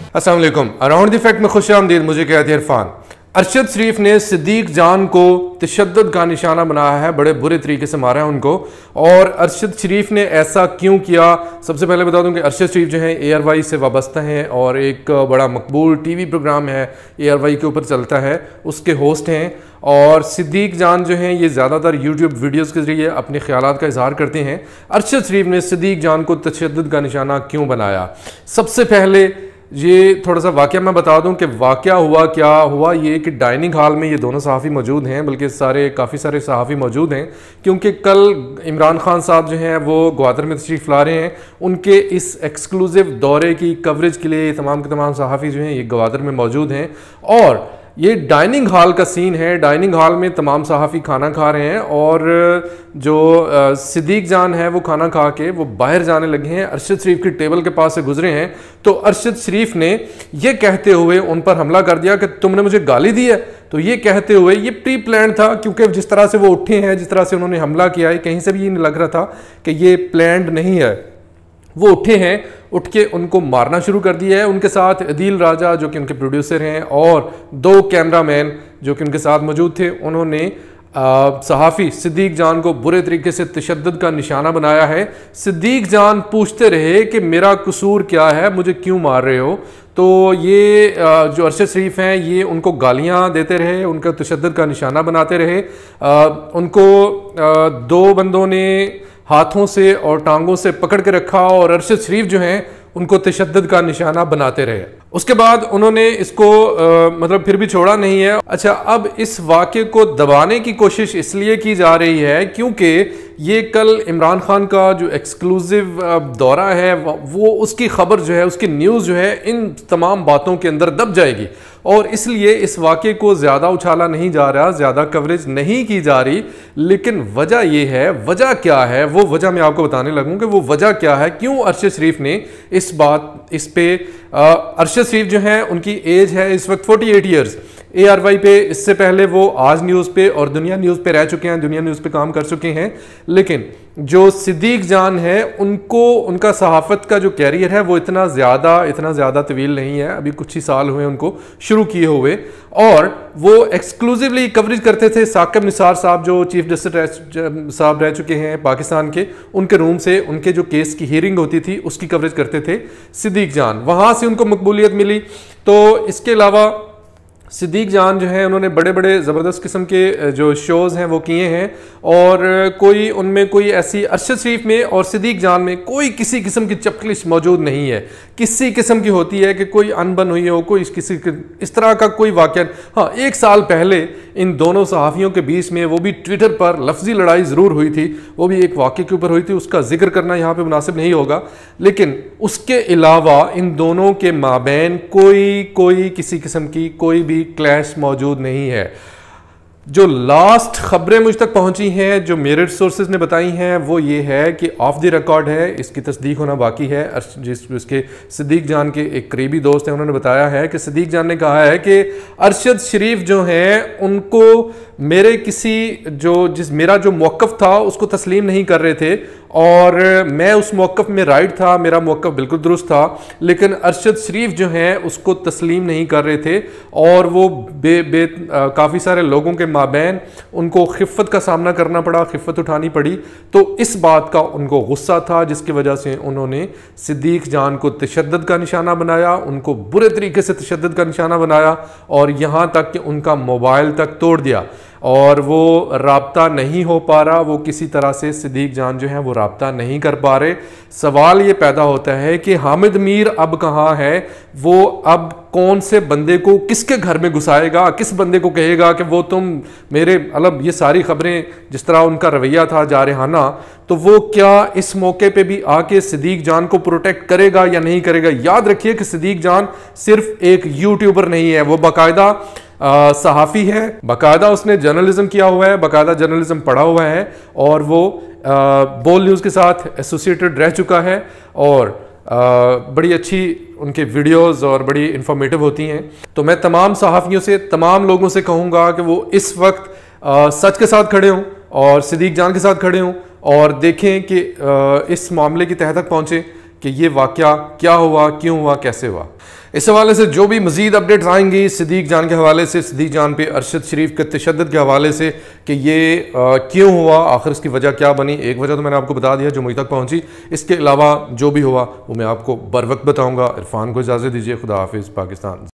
अस्सलाम वालेकुम। Around the fact में खुश आमदीद। मुझे कहते हैं इरफान। अरशद शरीफ ने सिद्दीक जान को तशद्दुद का निशाना बनाया है, बड़े बुरे तरीके से मारा है उनको। और अरशद शरीफ ने ऐसा क्यों किया? सबसे पहले बता दूं कि अरशद शरीफ जो है ARY से वाबस्ता हैं और एक बड़ा मकबूल TV प्रोग्राम है ARY के ऊपर चलता है, उसके होस्ट हैं। और सिद्दीक जान जो हैं ये ज़्यादातर यूट्यूब वीडियोज़ के ज़रिए अपने ख़यालात का इजहार करते हैं। अरशद शरीफ ने सिद्दीक जान को तशद्दुद का निशाना क्यों बनाया? सबसे पहले ये थोड़ा सा वाक़या मैं बता दूं कि वाक़या हुआ क्या हुआ। ये कि डाइनिंग हॉल में ये दोनों सहाफ़ी मौजूद हैं, बल्कि काफ़ी सारे सहाफ़ी मौजूद हैं, क्योंकि कल इमरान खान साहब जो हैं वो ग्वादर में तशरीफ़ ला रहे हैं। उनके इस एक्सक्लूसिव दौरे की कवरेज के लिए तमाम के तमाम सहाफ़ी जो हैं ये ग्वादर में मौजूद हैं। और ये डाइनिंग हॉल का सीन है। डाइनिंग हॉल में तमाम सहाफ़ी खाना खा रहे हैं और जो सिद्दीक जान है वो खाना खा के वो बाहर जाने लगे हैं, अरशद शरीफ की टेबल के पास से गुजरे हैं। तो अरशद शरीफ ने ये कहते हुए उन पर हमला कर दिया कि तुमने मुझे गाली दी है। तो ये कहते हुए ये प्री प्लान था, क्योंकि जिस तरह से वो उठे हैं, जिस तरह से उन्होंने हमला किया है, कहीं से भी ये नहीं लग रहा था कि ये प्लान्ड नहीं है। वो उठे हैं, उठ के उनको मारना शुरू कर दिया है। उनके साथ अदील राजा जो कि उनके प्रोड्यूसर हैं और 2 कैमरामैन जो कि उनके साथ मौजूद थे, उन्होंने सहाफ़ी सिद्दीक जान को बुरे तरीके से तशद्दुद का निशाना बनाया है। सिद्दीक जान पूछते रहे कि मेरा कसूर क्या है, मुझे क्यों मार रहे हो? तो ये जो अरशद शरीफ हैं ये उनको गालियां देते रहे, उनका तशद्दुद का निशाना बनाते रहे। उनको 2 बंदों ने हाथों से और टांगों से पकड़ के रखा और अरशद शरीफ जो हैं उनको तशद्दुद का निशाना बनाते रहे। उसके बाद उन्होंने इसको मतलब फिर भी छोड़ा नहीं है। अच्छा, अब इस वाक़े को दबाने की कोशिश इसलिए की जा रही है क्योंकि ये कल इमरान खान का जो एक्सक्लूसिव दौरा है वो उसकी खबर जो है, उसकी न्यूज़ जो है इन तमाम बातों के अंदर दब जाएगी। और इसलिए इस वाक़े को ज़्यादा उछाला नहीं जा रहा, ज़्यादा कवरेज नहीं की जा रही। लेकिन वजह यह है, वजह क्या है, वो वजह मैं आपको बताने लगूँ कि वो वजह क्या है, क्यों अरशद शरीफ ने इस पे अरशद शरीफ जो हैं उनकी एज है इस वक्त 48 ईयर्स। ARY पे इससे पहले वो आज न्यूज़ पे और दुनिया न्यूज़ पे रह चुके हैं, दुनिया न्यूज़ पे काम कर चुके हैं। लेकिन जो सिद्दीक जान है उनको उनका सहाफ़त का जो कैरियर है वो इतना ज़्यादा तवील नहीं है, अभी कुछ ही साल हुए उनको शुरू किए हुए। और वो एक्सक्लूसिवली कवरेज करते थे। साकिब निसार साहब जो चीफ जस्टिस साहब रह चुके हैं पाकिस्तान के, उनके रूम से उनके जो केस की हियरिंग होती थी उसकी कवरेज करते थे सिद्दीक जान, वहाँ से उनको मकबूलियत मिली। तो इसके अलावा सिद्दीक जान जो है उन्होंने बड़े बड़े ज़बरदस्त किस्म के जो शोज़ हैं वो किए हैं और कोई उनमें कोई ऐसी अरशद शरीफ में और सिद्दीक जान में कोई किसी किस्म की चपकलिश मौजूद नहीं है। किसी किस्म की होती है कि कोई अनबन हुई हो, कोई किसी इस तरह का कोई वाक़या। हाँ, 1 साल पहले इन दोनों सहाफ़ियों के बीच में वो भी ट्विटर पर लफ्ज़ी लड़ाई ज़रूर हुई थी, वो भी एक वाक़े के ऊपर हुई थी, उसका जिक्र करना यहाँ पर मुनासिब नहीं होगा। लेकिन उसके अलावा इन दोनों के माबैन कोई किसी किस्म की कोई भी क्लैश मौजूद नहीं है। जो लास्ट खबरें मुझ तक पहुंची हैं, जो मेरे सोर्सेज ने बताई हैं, वो ये है कि ऑफ द रिकॉर्ड है, इसकी तस्दीक होना बाकी है। जिसके सिद्दीक जान के एक करीबी दोस्त हैं उन्होंने बताया है कि सिद्दीक जान ने कहा है कि अरशद शरीफ जो हैं उनको मेरा जो मौक़िफ़ था उसको तस्लीम नहीं कर रहे थे और मैं उस मौक़िफ़ में राइट था, मेरा मौक़िफ़ बिल्कुल दुरुस्त था। लेकिन अरशद शरीफ जो हैं उसको तस्लीम नहीं कर रहे थे और वो काफ़ी सारे लोगों के माबैन उनको खिफ़्फ़त का सामना करना पड़ा, खिफ़्फ़त उठानी पड़ी। तो इस बात का उनको गुस्सा था जिसकी वजह से उन्होंने सिद्दीक जान को तशद्दुद का निशाना बनाया, उनको बुरे तरीके से तशद्दुद का निशाना बनाया और यहाँ तक कि उनका मोबाइल तक तोड़ दिया और वो राब्ता नहीं हो पा रहा। वो किसी तरह से सिद्दीक जान जो है वो राब्ता नहीं कर पा रहे। सवाल ये पैदा होता है कि हामिद मीर अब कहाँ है? वो अब कौन से बंदे को किसके घर में घुसाएगा, किस बंदे को कहेगा कि वो तुम मेरे मतलब ये सारी खबरें जिस तरह उनका रवैया था जारहाना, तो वो क्या इस मौके पे भी आके सिद्दीक जान को प्रोटेक्ट करेगा या नहीं करेगा? याद रखिए कि सिद्दीक जान सिर्फ एक यूट्यूबर नहीं है, वो बाकायदा सहाफ़ी है, बाकायदा उसने जर्नलिज्म किया हुआ है, बाकायदा जर्नलिज्म पढ़ा हुआ है और वो बोल न्यूज़ के साथ एसोसिएटेड रह चुका है और बड़ी अच्छी उनके वीडियोस और बड़ी इंफॉर्मेटिव होती हैं। तो मैं तमाम सहाफ़ियों से, तमाम लोगों से कहूँगा कि वो इस वक्त सच के साथ खड़े हों और सिद्दीक जान के साथ खड़े हों और देखें कि इस मामले की तह तक पहुँचें कि ये वाक़या क्या हुआ, क्यों हुआ, कैसे हुआ। इस हवाले से जो भी मज़ीद अपडेट्स आएंगी सिद्दीक जान के हवाले से, सिद्दीक जान पे अरशद शरीफ के तशद्दुद के हवाले से कि ये क्यों हुआ, आखिर इसकी वजह क्या बनी। एक वजह तो मैंने आपको बता दिया जो मुझ तक पहुंची, इसके अलावा जो भी हुआ वो मैं आपको बर वक्त बताऊँगा। इरफान को इजाज़त दीजिए, खुदा हाफिज़, पाकिस्तान।